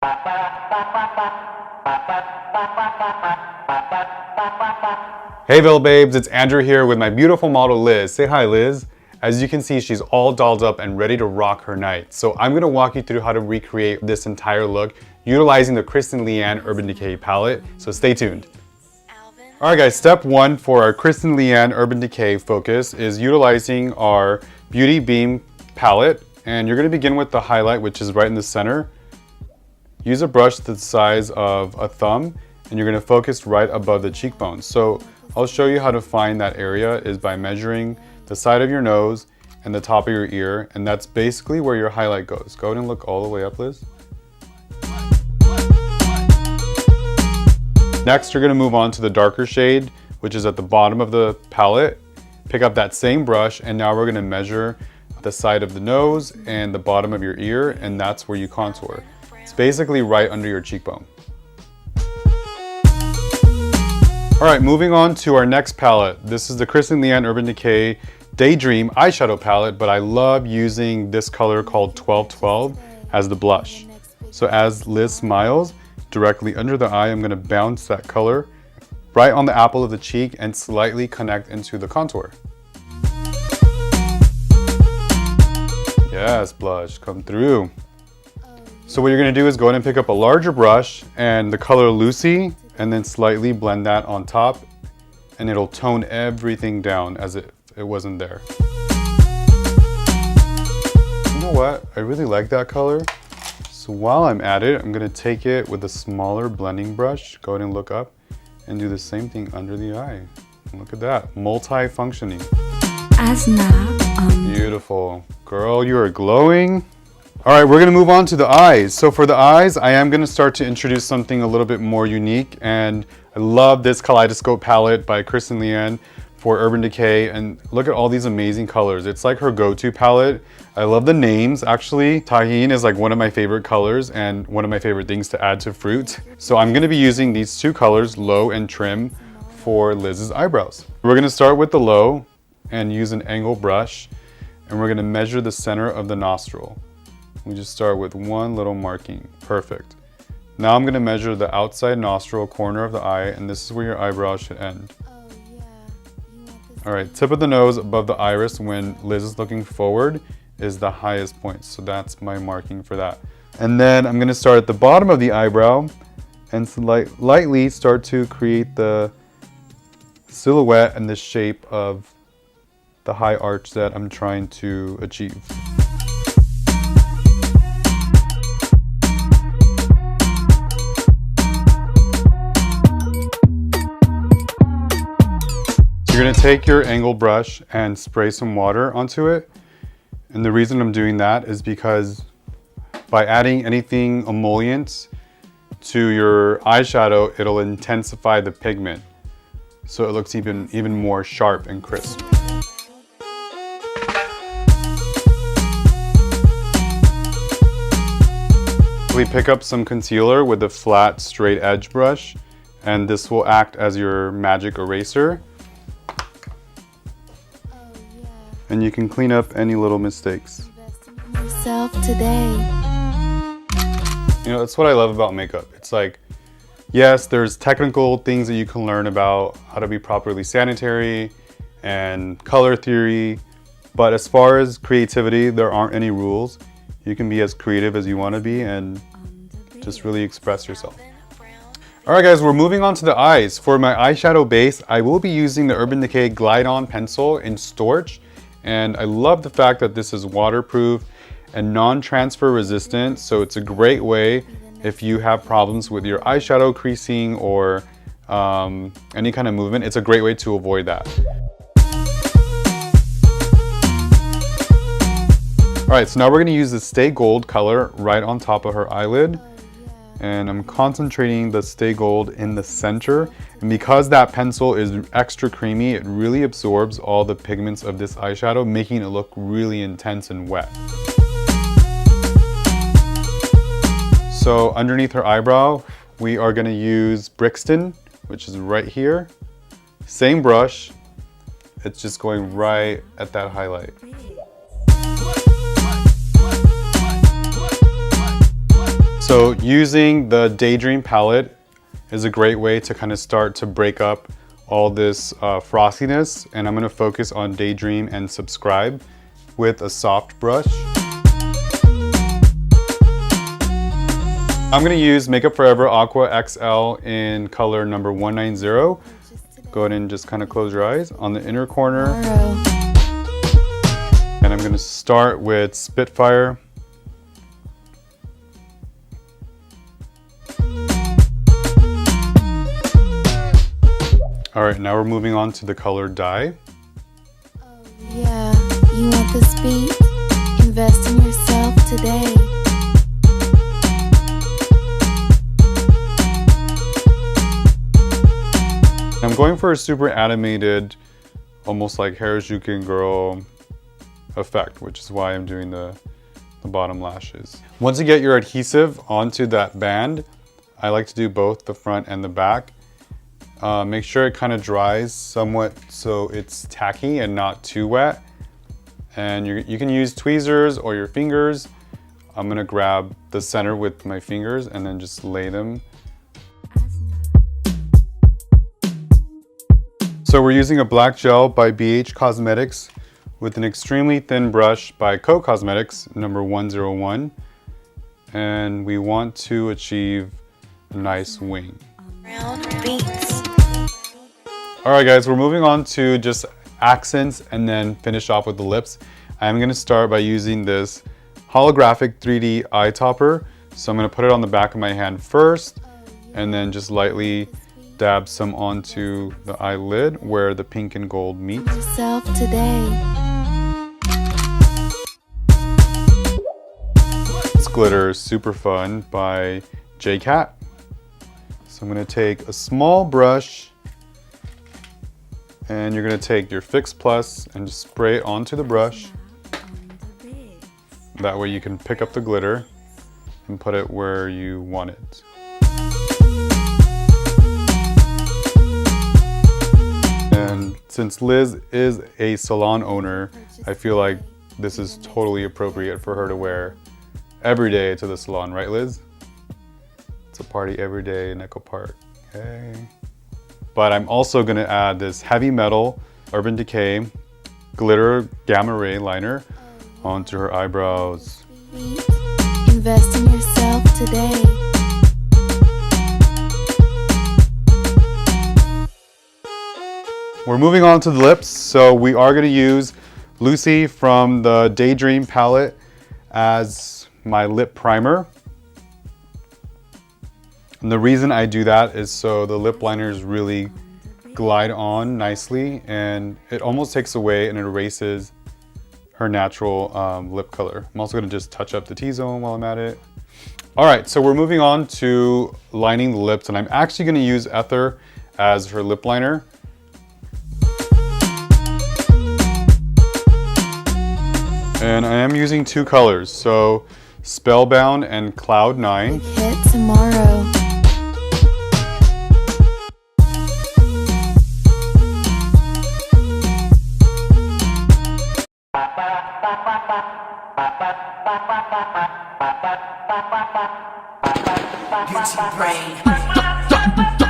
Hey Vela babes, it's Andrew here with my beautiful model Liz. Say hi Liz. As you can see, she's all dolled up and ready to rock her night. So I'm gonna walk you through how to recreate this entire look utilizing the Kristen Leanne Urban Decay palette, so stay tuned. Alright guys, step one for our Kristen Leanne Urban Decay focus is utilizing our Beauty Beam palette, and you're gonna begin with the highlight, which is right in the center. Use a brush the size of a thumb, and you're gonna focus right above the cheekbones. So I'll show you how to find that area is by measuring the side of your nose and the top of your ear, and that's basically where your highlight goes. Go ahead and look all the way up, Liz. Next, you're gonna move on to the darker shade, which is at the bottom of the palette. Pick up that same brush, and now we're gonna measure the side of the nose and the bottom of your ear, and that's where you contour. It's basically right under your cheekbone. All right, moving on to our next palette. This is the Kristen Leanne Urban Decay Daydream eyeshadow palette, but I love using this color called 1212 as the blush. So as Liz smiles, directly under the eye, I'm gonna bounce that color right on the apple of the cheek and slightly connect into the contour. Yes, blush, come through. So what you're gonna do is go ahead and pick up a larger brush and the color Lucy, and then slightly blend that on top, and it'll tone everything down as if it wasn't there. You know what? I really like that color. So while I'm at it, I'm gonna take it with a smaller blending brush, go ahead and look up, and do the same thing under the eye. And look at that, multi-functioning. Beautiful. Girl, you are glowing. All right, we're gonna move on to the eyes. So for the eyes, I am gonna start to introduce something a little bit more unique, and I love this Kaleidoscope palette by Kristen Leanne for Urban Decay, and look at all these amazing colors. It's like her go-to palette. I love the names, actually. Tahine is like one of my favorite colors and one of my favorite things to add to fruit. So I'm gonna be using these two colors, Low and Trim, for Liz's eyebrows. We're gonna start with the low and use an angle brush, and we're gonna measure the center of the nostril. We just start with one little marking. Perfect. Now I'm gonna measure the outside nostril corner of the eye, and this is where your eyebrow should end. All right, tip of the nose above the iris when Liz is looking forward is the highest point. So that's my marking for that. And then I'm gonna start at the bottom of the eyebrow and lightly start to create the silhouette and the shape of the high arch that I'm trying to achieve. You're gonna take your angle brush and spray some water onto it. And the reason I'm doing that is because by adding anything emollient to your eyeshadow, it'll intensify the pigment. So it looks even more sharp and crisp. We pick up some concealer with a flat, straight edge brush, and this will act as your magic eraser. And you can clean up any little mistakes. You know, that's what I love about makeup. It's like, yes, there's technical things that you can learn about how to be properly sanitary and color theory, but as far as creativity, there aren't any rules. You can be as creative as you want to be and just really express yourself. All right guys, we're moving on to the eyes. For my eyeshadow base, I will be using the Urban Decay Glide On pencil in Storch. And I love the fact that this is waterproof and non-transfer resistant. So it's a great way if you have problems with your eyeshadow creasing or any kind of movement. It's a great way to avoid that. All right, so now we're gonna use the Stay Gold color right on top of her eyelid. And I'm concentrating the Stay Gold in the center. And because that pencil is extra creamy, it really absorbs all the pigments of this eyeshadow, making it look really intense and wet. So underneath her eyebrow, we are gonna use Kristen, which is right here. Same brush, it's just going right at that highlight. So using the Daydream palette is a great way to kind of start to break up all this frostiness, and I'm going to focus on Daydream and Subscribe with a soft brush. I'm going to use Makeup Forever Aqua XL in color number 190. Go ahead and just kind of close your eyes on the inner corner. And I'm going to start with Spitfire. All right, now we're moving on to the color Dye. Oh yeah, you want the speed? Invest in yourself today. I'm going for a super animated, almost like Harajuku girl effect, which is why I'm doing the bottom lashes. Once you get your adhesive onto that band, I like to do both the front and the back. Make sure it kind of dries somewhat so it's tacky and not too wet. And you can use tweezers or your fingers. I'm gonna grab the center with my fingers and then just lay them. So we're using a black gel by BH Cosmetics with an extremely thin brush by Co Cosmetics, number 101. And we want to achieve a nice wing. All right guys, we're moving on to just accents and then finish off with the lips. I'm gonna start by using this holographic 3D eye topper. So I'm gonna put it on the back of my hand first and then just lightly dab some onto the eyelid where the pink and gold meet. Yourself today. This glitter is super fun by J-Cat. So I'm gonna take a small brush and you're gonna take your Fix Plus and just spray it onto the brush. That way you can pick up the glitter and put it where you want it. And since Liz is a salon owner, I feel like this is totally appropriate for her to wear every day to the salon, right Liz? It's a party every day in Echo Park, okay? But I'm also gonna add this heavy metal Urban Decay glitter gamma ray liner onto her eyebrows. Invest in yourself today. We're moving on to the lips, so we are going to use Lucy from the Daydream palette as my lip primer. And the reason I do that is so the lip liners really glide on nicely and it almost takes away and erases her natural lip color. I'm also going to just touch up the T-zone while I'm at it. All right, so we're moving on to lining the lips, and I'm actually going to use Ether as her lip liner. And I am using two colors, so Spellbound and Cloud 9. Hit tomorrow. Beauty brain.